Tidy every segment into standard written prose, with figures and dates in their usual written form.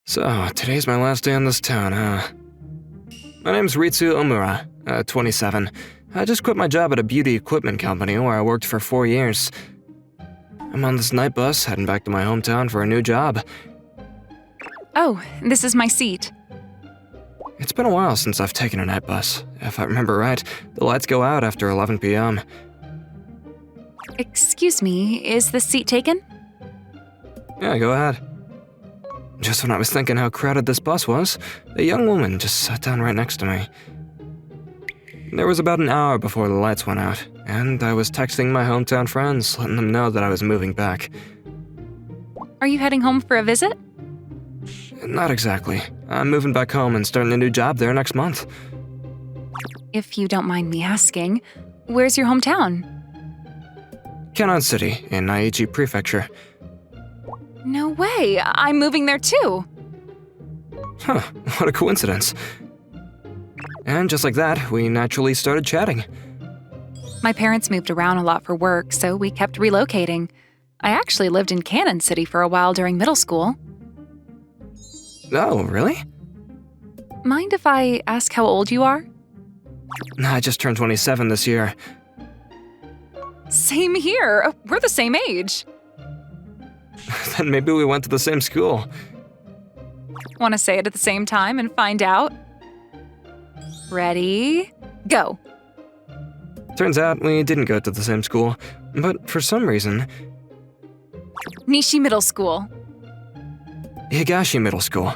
So, today's my last day in this town, huh? My name's Ritsu Omura, 27. I just quit my job at a beauty equipment company where I worked for 4 years. I'm on this night bus heading back to my hometown for a new job. Oh, this is my seat. It's been a while since I've taken a night bus. If I remember right, the lights go out after 11 p.m. Excuse me, is the seat taken? Yeah, go ahead. Just when I was thinking how crowded this bus was, a young woman just sat down right next to me. There was about an hour before the lights went out, and I was texting my hometown friends, letting them know that I was moving back. Are you heading home for a visit? Not exactly. I'm moving back home and starting a new job there next month. If you don't mind me asking, where's your hometown? Kanon City, in Aichi Prefecture. No way, I'm moving there too. Huh, what a coincidence. And just like that, we naturally started chatting. My parents moved around a lot for work, so we kept relocating. I actually lived in Kanon City for a while during middle school. Oh, really? Mind if I ask how old you are? I just turned 27 this year. Same here, we're the same age. Then maybe we went to the same school. Want to say it at the same time and find out? Ready? Go. Turns out we didn't go to the same school, but for some reason, Nishi Middle School. Higashi Middle School.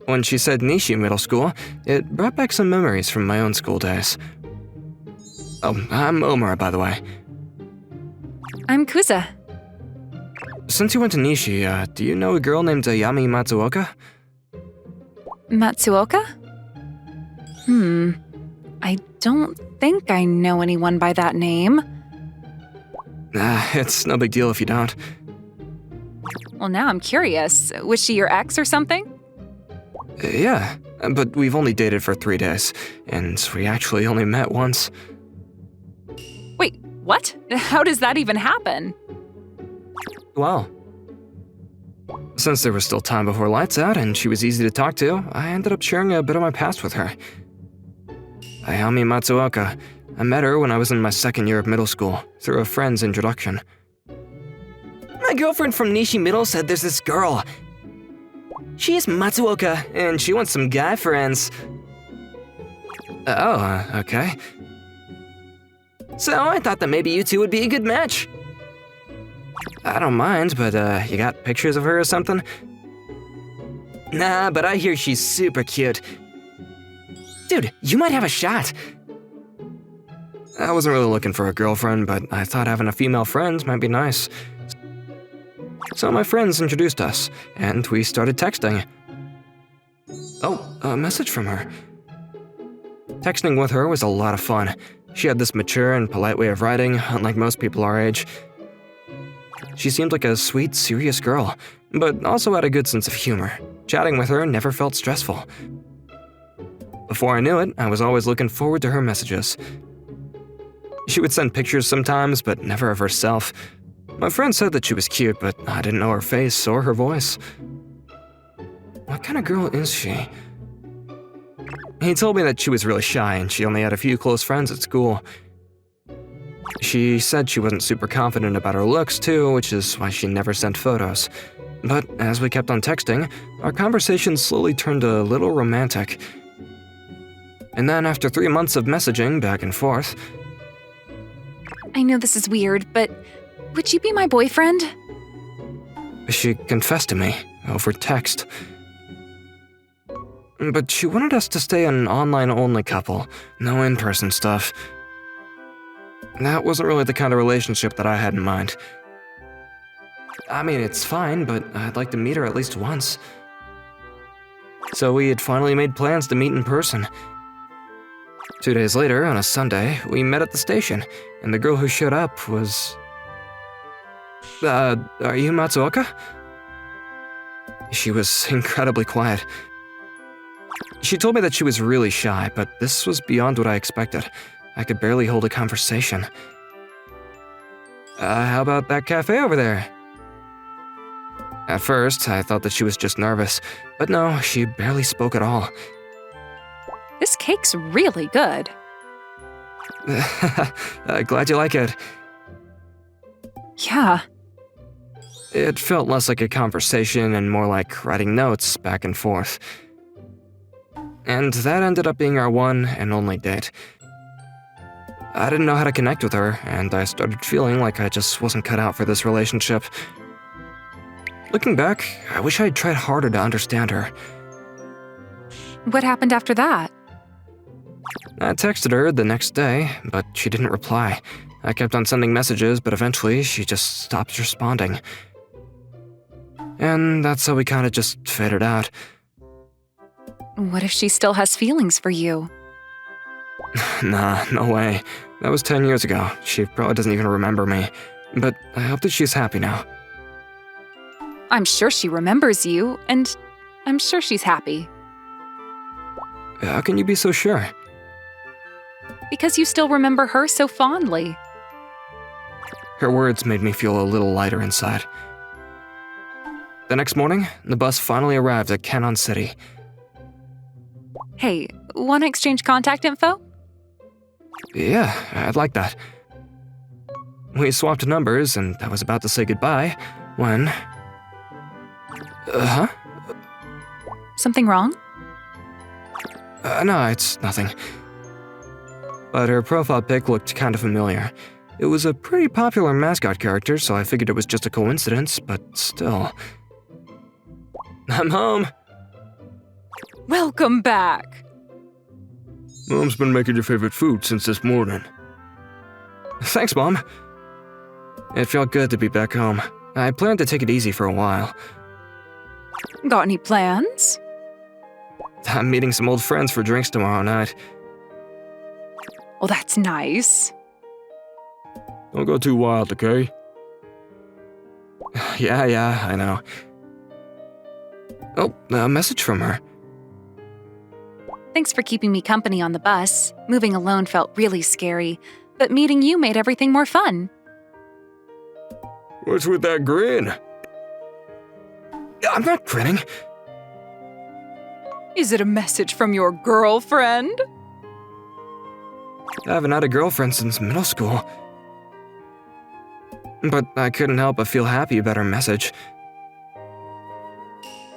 When she said Nishi Middle School, it brought back some memories from my own school days. Oh, I'm Omura, by the way. I'm Kusa. Since you went to Nishi, do you know a girl named Ayami Matsuoka? Matsuoka? I don't think I know anyone by that name. It's no big deal if you don't. Well, now I'm curious. Was she your ex or something? Yeah, but we've only dated for 3 days, and we actually only met once. Wait, what? How does that even happen? Well, since there was still time before lights out and she was easy to talk to, I ended up sharing a bit of my past with her. Ayami Matsuoka. I met her when I was in my 2nd year of middle school, through a friend's introduction. My girlfriend from Nishi Middle said there's this girl. She is Matsuoka, and she wants some guy friends. Okay. So I thought that maybe you two would be a good match. I don't mind, but you got pictures of her or something? Nah, but I hear she's super cute. Dude, you might have a shot. I wasn't really looking for a girlfriend, but I thought having a female friend might be nice. So my friends introduced us, and we started texting. Oh, a message from her. Texting with her was a lot of fun. She had this mature and polite way of writing, unlike most people our age. She seemed like a sweet, serious girl, but also had a good sense of humor. Chatting with her never felt stressful. Before I knew it, I was always looking forward to her messages. She would send pictures sometimes, but never of herself. My friend said that she was cute, but I didn't know her face or her voice. What kind of girl is she? He told me that she was really shy and she only had a few close friends at school. She said she wasn't super confident about her looks too, which is why she never sent photos. But as we kept on texting, our conversation slowly turned a little romantic. And then after 3 months of messaging back and forth... I know this is weird, but would you be my boyfriend? She confessed to me over text. But she wanted us to stay an online-only couple, no in-person stuff. That wasn't really the kind of relationship that I had in mind. I mean, it's fine, but I'd like to meet her at least once. So we had finally made plans to meet in person. 2 days later, on a Sunday, we met at the station, and the girl who showed up was... are you Matsuoka? She was incredibly quiet. She told me that she was really shy, but this was beyond what I expected. I could barely hold a conversation. How about that cafe over there? At first, I thought that she was just nervous, but no, she barely spoke at all. This cake's really good. Glad you like it. Yeah. It felt less like a conversation and more like writing notes back and forth. And that ended up being our one and only date. I didn't know how to connect with her, and I started feeling like I just wasn't cut out for this relationship. Looking back, I wish I had tried harder to understand her. What happened after that? I texted her the next day, but she didn't reply. I kept on sending messages, but eventually she just stopped responding. And that's how we kinda just faded out. What if she still has feelings for you? Nah, no way. That was 10 years ago. She probably doesn't even remember me. But I hope that she's happy now. I'm sure she remembers you, and I'm sure she's happy. How can you be so sure? Because you still remember her so fondly. Her words made me feel a little lighter inside. The next morning, the bus finally arrived at Kanon City. Hey, wanna exchange contact info? Yeah, I'd like that. We swapped numbers, and I was about to say goodbye when... Huh? Something wrong? No, it's nothing. But her profile pic looked kind of familiar. It was a pretty popular mascot character, so I figured it was just a coincidence, but still. I'm home! Welcome back! Mom's been making your favorite food since this morning. Thanks, Mom. It felt good to be back home. I planned to take it easy for a while. Got any plans? I'm meeting some old friends for drinks tomorrow night. Well, that's nice. Don't go too wild, okay? Yeah, I know. Oh, a message from her. Thanks for keeping me company on the bus. Moving alone felt really scary, but meeting you made everything more fun. What's with that grin? I'm not grinning. Is it a message from your girlfriend? I haven't had a girlfriend since middle school. But I couldn't help but feel happy about her message.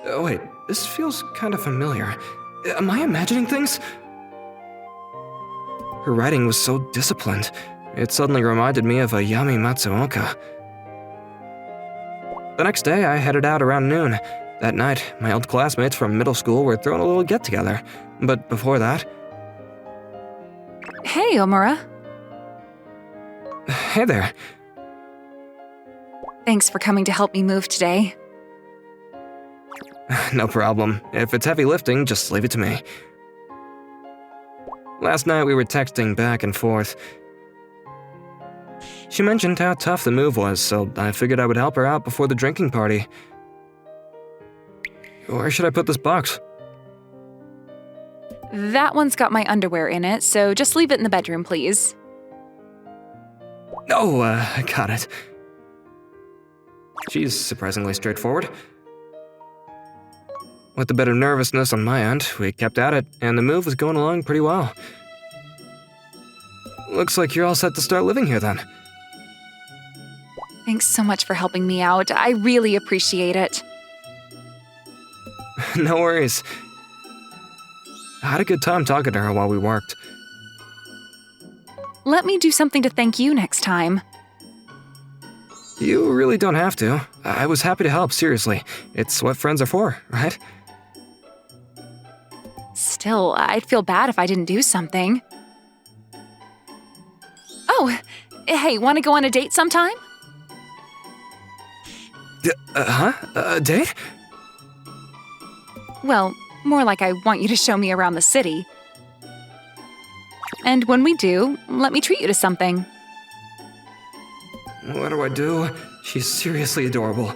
Oh, wait, this feels kind of familiar. Am I imagining things? Her writing was so disciplined. It suddenly reminded me of Ayami Matsuoka. The next day, I headed out around noon. That night, my old classmates from middle school were throwing a little get-together. But before that... Hey, Omura. Hey there. Thanks for coming to help me move today. No problem. If it's heavy lifting, just leave it to me. Last night, we were texting back and forth. She mentioned how tough the move was, so I figured I would help her out before the drinking party. Where should I put this box? That one's got my underwear in it, so just leave it in the bedroom, please. Oh, I got it. She's surprisingly straightforward. With a bit of nervousness on my end, we kept at it, and the move was going along pretty well. Looks like you're all set to start living here then. Thanks so much for helping me out. I really appreciate it. No worries. I had a good time talking to her while we worked. Let me do something to thank you next time. You really don't have to. I was happy to help, seriously. It's what friends are for, right? Still, I'd feel bad if I didn't do something. Oh, hey, want to go on a date sometime? A date? Well, more like I want you to show me around the city. And when we do, let me treat you to something. What do I do? She's seriously adorable.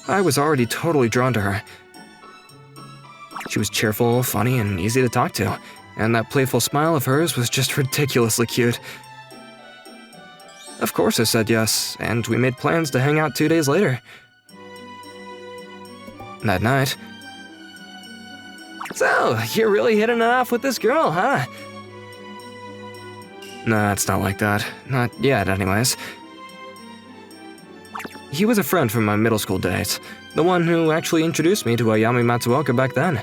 I was already totally drawn to her. She was cheerful, funny, and easy to talk to, and that playful smile of hers was just ridiculously cute. Of course I said yes, and we made plans to hang out 2 days later. That night. So, you're really hitting it off with this girl, huh? Nah, it's not like that. Not yet, anyways. He was a friend from my middle school days, the one who actually introduced me to Ayami Matsuoka back then.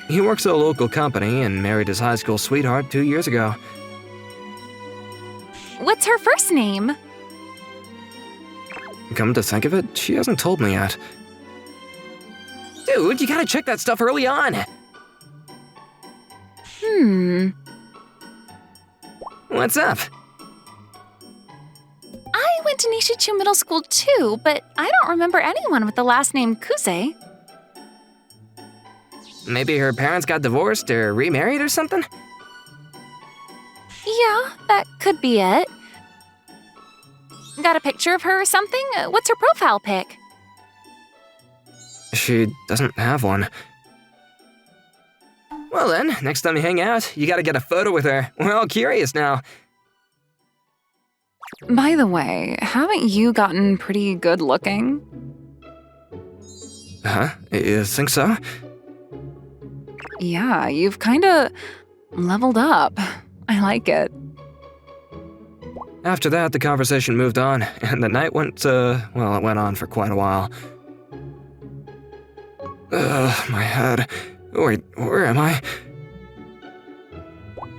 He works at a local company and married his high school sweetheart 2 years ago. What's her first name? Come to think of it, she hasn't told me yet. Dude, you gotta check that stuff early on! What's up? I went to Nishichu Middle School too, but I don't remember anyone with the last name Kuze. Maybe her parents got divorced or remarried or something? Yeah, that could be it. Got a picture of her or something? What's her profile pic? She doesn't have one. Well then, next time you hang out, you gotta get a photo with her. We're all curious now. By the way, haven't you gotten pretty good looking? Huh? You think so? Yeah, you've kinda leveled up. I like it. After that, the conversation moved on, and the night went, well, it went on for quite a while. My head. Wait, where am I?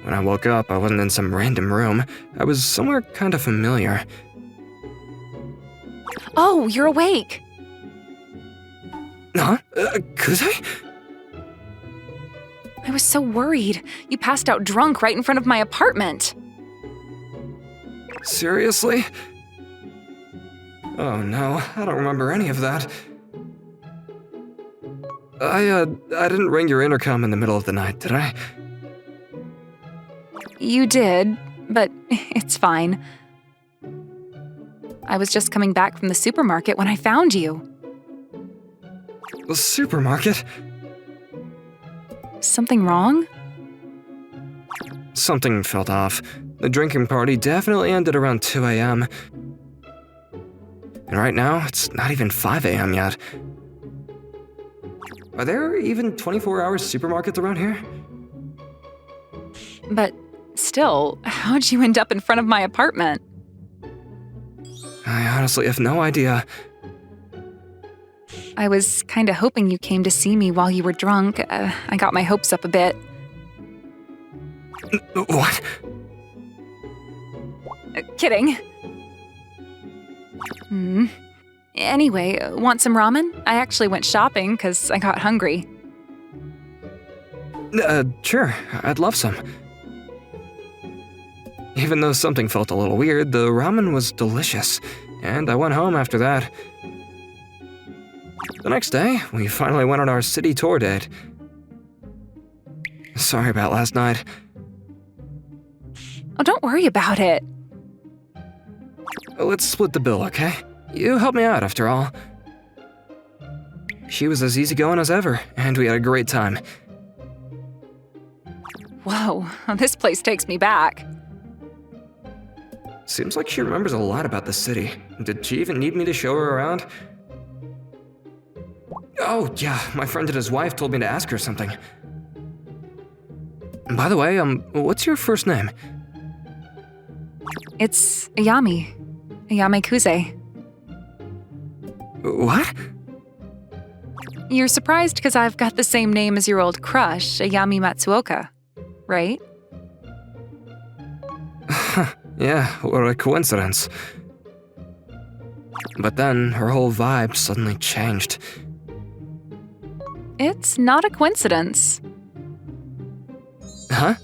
When I woke up, I wasn't in some random room. I was somewhere kind of familiar. Oh, you're awake! Huh? Kuze? I was so worried. You passed out drunk right in front of my apartment. Seriously? Oh no, I don't remember any of that. I didn't ring your intercom in the middle of the night, did I? You did, but it's fine. I was just coming back from the supermarket when I found you. The supermarket? Something wrong? Something felt off. The drinking party definitely ended around 2 a.m. And right now, it's not even 5 a.m. yet. Are there even 24-hour supermarkets around here? But still, how'd you end up in front of my apartment? I honestly have no idea. I was kinda hoping you came to see me while you were drunk. I got my hopes up a bit. What? Kidding. Anyway, want some ramen? I actually went shopping because I got hungry. Sure, I'd love some. Even though something felt a little weird, the ramen was delicious, and I went home after that. The next day, we finally went on our city tour date. Sorry about last night. Oh, don't worry about it. Let's split the bill, okay? You helped me out, after all. She was as easygoing as ever, and we had a great time. Whoa, this place takes me back. Seems like she remembers a lot about the city. Did she even need me to show her around? Oh, yeah, my friend and his wife told me to ask her something. By the way, what's your first name? It's Ayami. Ayame Kuze. What? You're surprised because I've got the same name as your old crush, Ayami Matsuoka, right? Yeah, what a coincidence. But then her whole vibe suddenly changed. It's not a coincidence. Huh?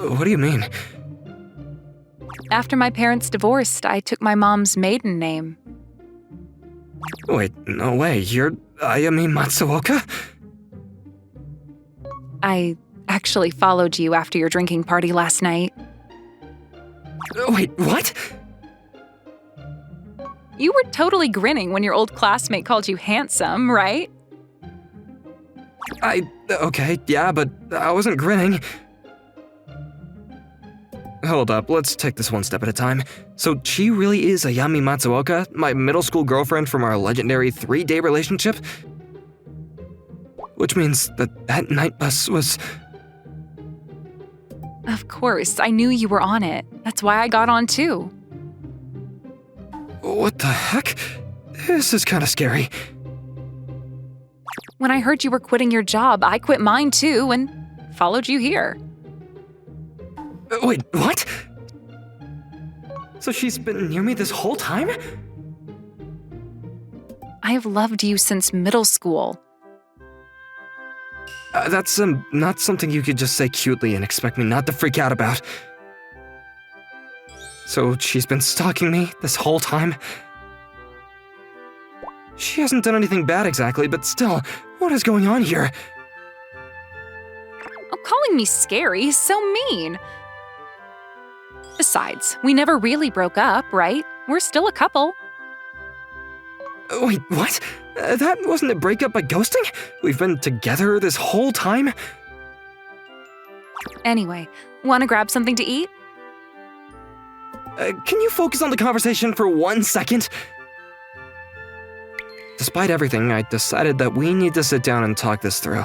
What do you mean? After my parents divorced, I took my mom's maiden name. Wait, no way, you're Ayami Matsuoka? I actually followed you after your drinking party last night. Wait, what? You were totally grinning when your old classmate called you handsome, right? Okay, yeah, but I wasn't grinning. hold up, let's take this one step at a time. So she really is Ayami Matsuoka, my middle school girlfriend from our legendary 3-day relationship? Which means that night bus was… Of course, I knew you were on it. That's why I got on too. What the heck? This is kinda scary. When I heard you were quitting your job, I quit mine too and followed you here. Wait, what? So she's been near me this whole time? I have loved you since middle school. That's not something you could just say cutely and expect me not to freak out about. So she's been stalking me this whole time? She hasn't done anything bad exactly, but still, what is going on here? Oh, calling me scary is so mean. Besides, we never really broke up, right? We're still a couple. Wait, what? That wasn't a breakup by ghosting? We've been together this whole time? Anyway, wanna grab something to eat? Can you focus on the conversation for 1 second? Despite everything, I decided that we need to sit down and talk this through.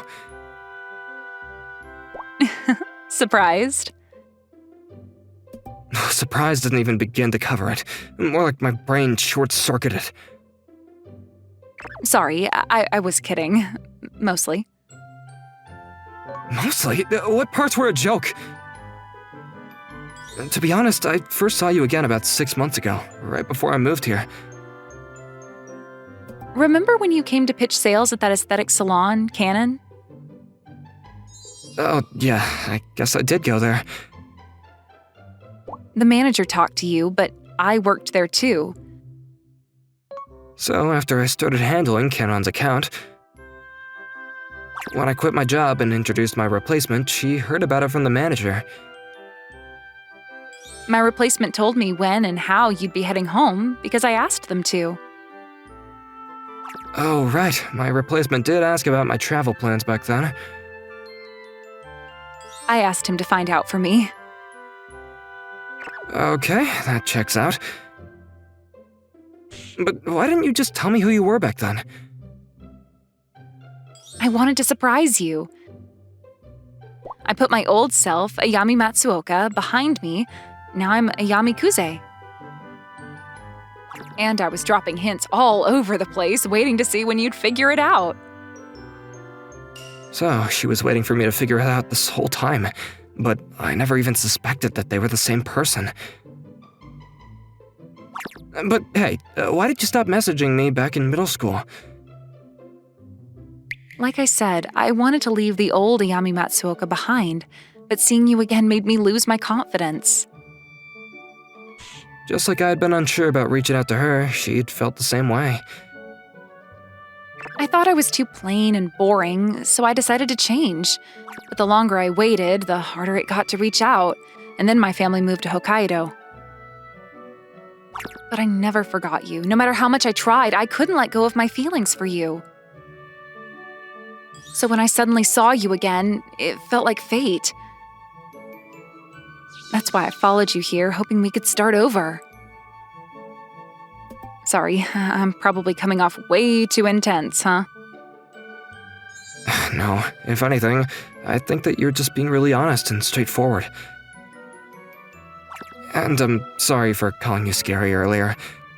Surprised? Surprise doesn't even begin to cover it. More like my brain short-circuited. Sorry, I was kidding. Mostly. Mostly? What parts were a joke? To be honest, I first saw you again about 6 months ago, right before I moved here. Remember when you came to pitch sales at that aesthetic salon, Kanon? Oh, yeah, I guess I did go there. The manager talked to you, but I worked there too. So after I started handling Kanon's account, when I quit my job and introduced my replacement, she heard about it from the manager. My replacement told me when and how you'd be heading home because I asked them to. Oh, right, my replacement did ask about my travel plans back then. I asked him to find out for me. Okay, that checks out. But why didn't you just tell me who you were back then? I wanted to surprise you. I put my old self, Ayami Matsuoka, behind me. Now I'm Ayami Kuze. And I was dropping hints all over the place, waiting to see when you'd figure it out. So, she was waiting for me to figure it out this whole time, but I never even suspected that they were the same person. But hey, why did you stop messaging me back in middle school? Like I said, I wanted to leave the old Ayami Matsuoka behind, but seeing you again made me lose my confidence. Just like I had been unsure about reaching out to her, she'd felt the same way. I thought I was too plain and boring, so I decided to change. But the longer I waited, the harder it got to reach out, and then my family moved to Hokkaido. But I never forgot you. No matter how much I tried, I couldn't let go of my feelings for you. So when I suddenly saw you again, it felt like fate. That's why I followed you here, hoping we could start over. Sorry, I'm probably coming off way too intense, huh? No, if anything, I think that you're just being really honest and straightforward. And I'm sorry for calling you scary earlier.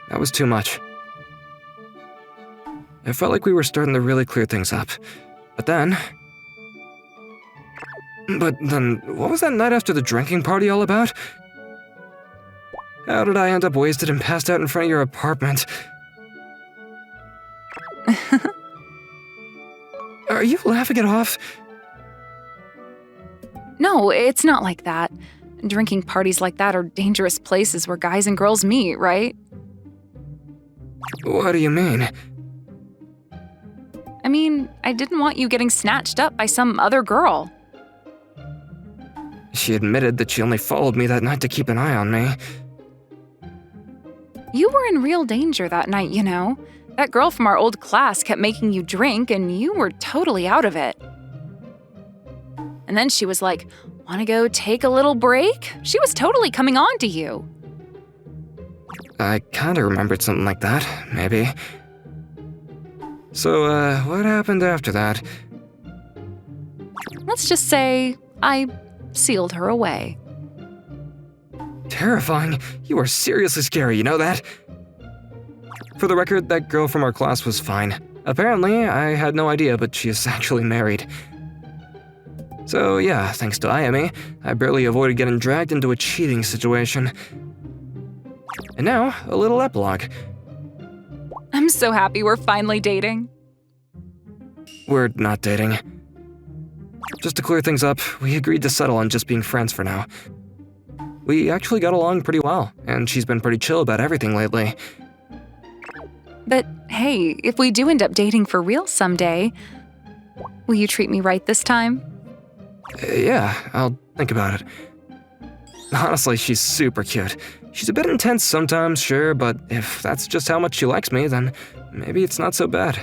That was too much. It felt like we were starting to really clear things up. But then, what was that night after the drinking party all about? How did I end up wasted and passed out in front of your apartment? Are you laughing it off? No, it's not like that. Drinking parties like that are dangerous places where guys and girls meet, right? What do you mean? I mean, I didn't want you getting snatched up by some other girl. She admitted that she only followed me that night to keep an eye on me. You were in real danger that night, you know. That girl from our old class kept making you drink, and you were totally out of it. And then she was like, Want to go take a little break? She was totally coming on to you. I kinda remembered something like that, maybe. So, what happened after that? Let's just say I sealed her away. Terrifying. You are seriously scary, you know that? For the record, that girl from our class was fine. Apparently, I had no idea, but she is actually married. So yeah, thanks to Ayame, I barely avoided getting dragged into a cheating situation. And now, a little epilogue. I'm so happy we're finally dating. We're not dating. Just to clear things up, we agreed to settle on just being friends for now. We actually got along pretty well, and she's been pretty chill about everything lately. But hey, if we do end up dating for real someday, will you treat me right this time? Yeah, I'll think about it. Honestly, she's super cute. She's a bit intense sometimes, sure, but if that's just how much she likes me, then maybe it's not so bad.